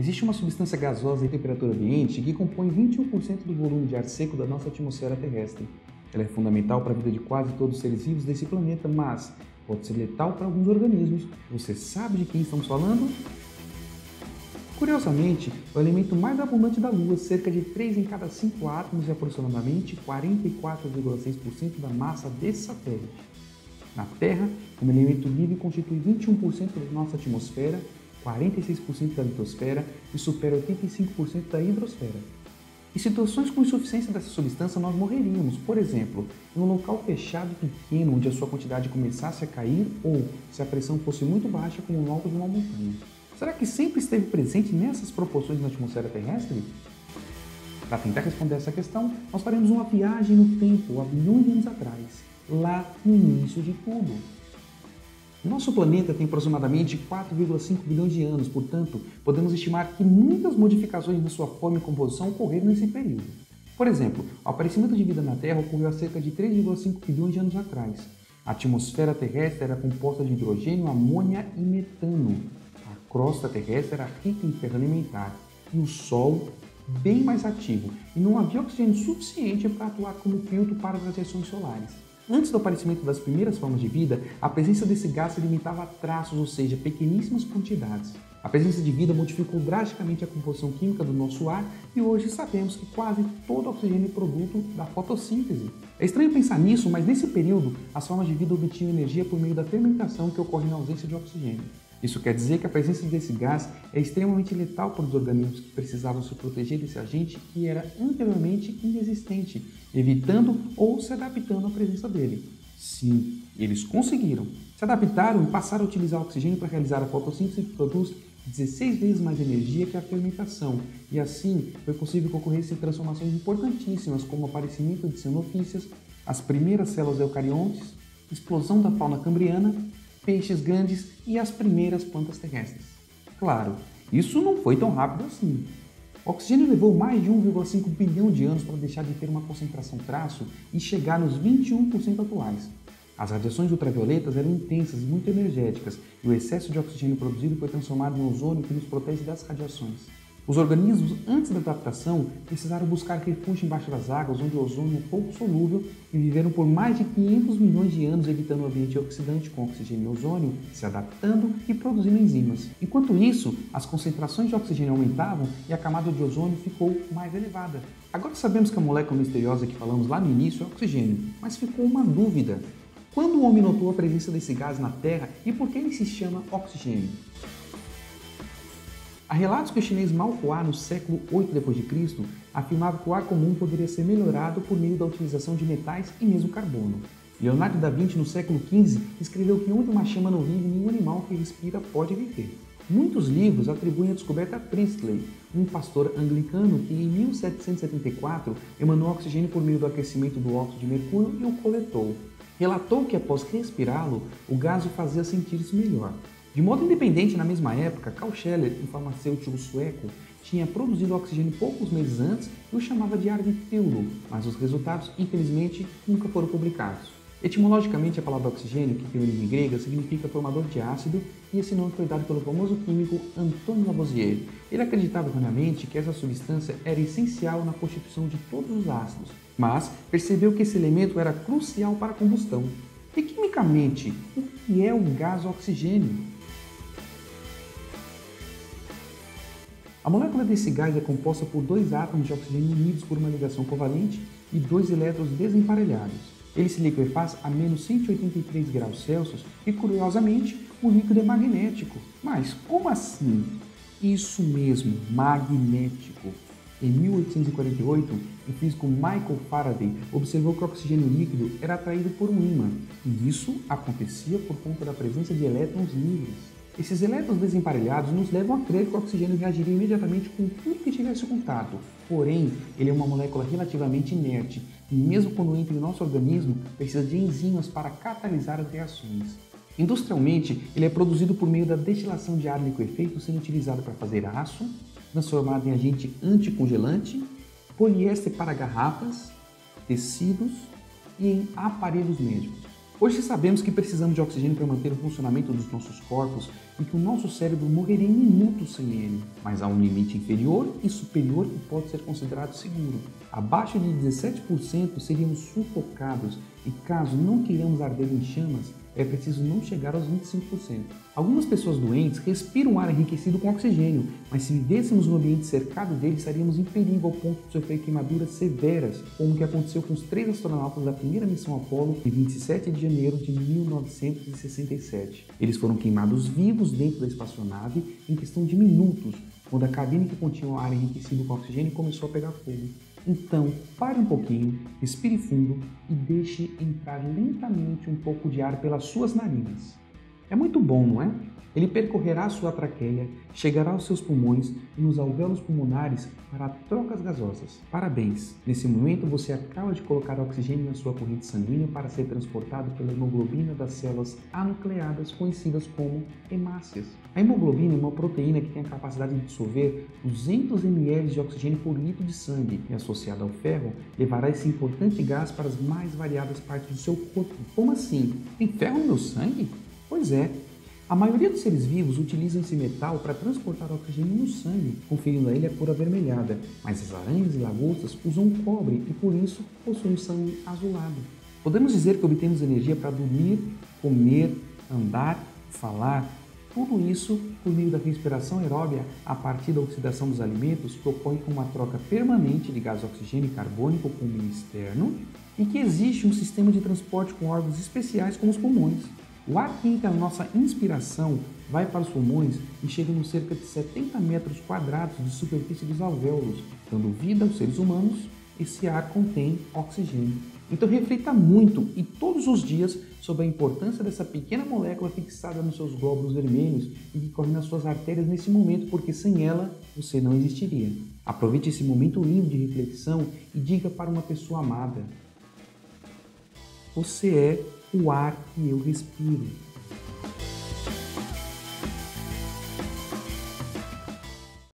Existe uma substância gasosa em temperatura ambiente que compõe 21% do volume de ar seco da nossa atmosfera terrestre. Ela é fundamental para a vida de quase todos os seres vivos desse planeta, mas pode ser letal para alguns organismos. Você sabe de quem estamos falando? Curiosamente, é o elemento mais abundante da Lua, cerca de 3 em cada 5 átomos e aproximadamente 44,6% da massa desse satélite. Na Terra, como elemento livre, constitui 21% da nossa atmosfera, 46% da litosfera e supera 85% da hidrosfera. Em situações com insuficiência dessa substância, nós morreríamos, por exemplo, em um local fechado e pequeno onde a sua quantidade começasse a cair ou se a pressão fosse muito baixa como no alto de uma montanha. Será que sempre esteve presente nessas proporções na atmosfera terrestre? Para tentar responder essa questão, nós faremos uma viagem no tempo há bilhões de anos atrás, lá no início de tudo. Nosso planeta tem aproximadamente 4,5 bilhões de anos, portanto, podemos estimar que muitas modificações na sua forma e composição ocorreram nesse período. Por exemplo, o aparecimento de vida na Terra ocorreu há cerca de 3,5 bilhões de anos atrás. A atmosfera terrestre era composta de hidrogênio, amônia e metano. A crosta terrestre era rica em ferro elementar e o Sol bem mais ativo, e não havia oxigênio suficiente para atuar como filtro para as radiações solares. Antes do aparecimento das primeiras formas de vida, a presença desse gás se limitava a traços, ou seja, pequeníssimas quantidades. A presença de vida modificou drasticamente a composição química do nosso ar e hoje sabemos que quase todo o oxigênio é produto da fotossíntese. É estranho pensar nisso, mas nesse período, as formas de vida obtinham energia por meio da fermentação que ocorre na ausência de oxigênio. Isso quer dizer que a presença desse gás é extremamente letal para os organismos que precisavam se proteger desse agente que era anteriormente inexistente, evitando ou se adaptando à presença dele. Sim, eles conseguiram. Se adaptaram e passaram a utilizar o oxigênio para realizar a fotossíntese que produz 16 vezes mais energia que a fermentação, e assim foi possível que ocorressem transformações importantíssimas como o aparecimento de cianofícias, as primeiras células eucariontes, explosão da fauna cambriana, peixes grandes e as primeiras plantas terrestres. Claro, isso não foi tão rápido assim. O oxigênio levou mais de 1,5 bilhão de anos para deixar de ter uma concentração traço e chegar nos 21% atuais. As radiações ultravioletas eram intensas e muito energéticas, e o excesso de oxigênio produzido foi transformado em ozônio que nos protege das radiações. Os organismos, antes da adaptação, precisaram buscar refúgio embaixo das águas, onde o ozônio é pouco solúvel, e viveram por mais de 500 milhões de anos evitando o ambiente oxidante com oxigênio e ozônio, se adaptando e produzindo enzimas. Enquanto isso, as concentrações de oxigênio aumentavam e a camada de ozônio ficou mais elevada. Agora sabemos que a molécula misteriosa que falamos lá no início é oxigênio, mas ficou uma dúvida. Quando o homem notou a presença desse gás na Terra e por que ele se chama oxigênio? Há relatos que o chinês Mao Hua, no século 8 d.C., afirmava que o ar comum poderia ser melhorado por meio da utilização de metais e mesmo carbono. Leonardo da Vinci, no século XV, escreveu que onde uma chama não vive, nenhum animal que respira pode viver. Muitos livros atribuem a descoberta a Priestley, um pastor anglicano que, em 1774, emanou oxigênio por meio do aquecimento do óxido de mercúrio e o coletou. Relatou que, após respirá-lo, o gás o fazia sentir-se melhor. De modo independente, na mesma época, Carl Scheller, um farmacêutico sueco, tinha produzido oxigênio poucos meses antes e o chamava de ar de Teulo, mas os resultados, infelizmente, nunca foram publicados. Etimologicamente, a palavra oxigênio, que tem origem grega, significa formador de ácido, e esse nome foi dado pelo famoso químico Antoine Lavoisier. Ele acreditava erroneamente que essa substância era essencial na constituição de todos os ácidos, mas percebeu que esse elemento era crucial para a combustão. E quimicamente, o que é o gás oxigênio? A molécula desse gás é composta por 2 átomos de oxigênio unidos por uma ligação covalente e 2 elétrons desemparelhados. Ele se liquefaz a menos 183 graus Celsius e, curiosamente, o líquido é magnético. Mas como assim? Isso mesmo, magnético. Em 1848, o físico Michael Faraday observou que o oxigênio líquido era atraído por um ímã, e isso acontecia por conta da presença de elétrons livres. Esses elétrons desemparelhados nos levam a crer que o oxigênio reagiria imediatamente com tudo que tivesse contato. Porém, ele é uma molécula relativamente inerte e, mesmo quando entra em nosso organismo, precisa de enzimas para catalisar as reações. Industrialmente, ele é produzido por meio da destilação de ar liquefeito, sendo utilizado para fazer aço, transformado em agente anticongelante, poliéster para garrafas, tecidos e em aparelhos médicos. Hoje sabemos que precisamos de oxigênio para manter o funcionamento dos nossos corpos e que o nosso cérebro morreria em minutos sem ele, mas há um limite inferior e superior que pode ser considerado seguro. Abaixo de 17% seríamos sufocados e caso não queiramos arder em chamas, é preciso não chegar aos 25%. Algumas pessoas doentes respiram ar enriquecido com oxigênio, mas se vivêssemos no ambiente cercado dele, estaríamos em perigo ao ponto de sofrer queimaduras severas, como o que aconteceu com os 3 astronautas da primeira missão Apollo em 27 de janeiro de 1967. Eles foram queimados vivos dentro da espaçonave em questão de minutos, quando a cabine que continha o ar enriquecido com oxigênio começou a pegar fogo. Então, pare um pouquinho, respire fundo e deixe entrar lentamente um pouco de ar pelas suas narinas. É muito bom, não é? Ele percorrerá a sua traqueia, chegará aos seus pulmões e nos alvéolos pulmonares fará trocas gasosas. Parabéns! Nesse momento você acaba de colocar oxigênio na sua corrente sanguínea para ser transportado pela hemoglobina das células anucleadas, conhecidas como hemácias. A hemoglobina é uma proteína que tem a capacidade de dissolver 200 ml de oxigênio por litro de sangue e, associada ao ferro, levará esse importante gás para as mais variadas partes do seu corpo. Como assim? Tem ferro no meu sangue? Pois é. A maioria dos seres vivos utilizam esse metal para transportar oxigênio no sangue, conferindo a ele a cor avermelhada, mas as aranhas e lagostas usam cobre e por isso possuem sangue azulado. Podemos dizer que obtemos energia para dormir, comer, andar, falar, tudo isso por meio da respiração aeróbia a partir da oxidação dos alimentos que ocorre com uma troca permanente de gás oxigênio e carbônico com o meio externo e que existe um sistema de transporte com órgãos especiais como os pulmões. O ar que entra na nossa inspiração vai para os pulmões e chega a cerca de 70 metros quadrados de superfície dos alvéolos, dando vida aos seres humanos. Esse ar contém oxigênio. Então reflita muito e todos os dias sobre a importância dessa pequena molécula fixada nos seus glóbulos vermelhos e que corre nas suas artérias nesse momento, porque sem ela você não existiria. Aproveite esse momento lindo de reflexão e diga para uma pessoa amada: você é o ar que eu respiro.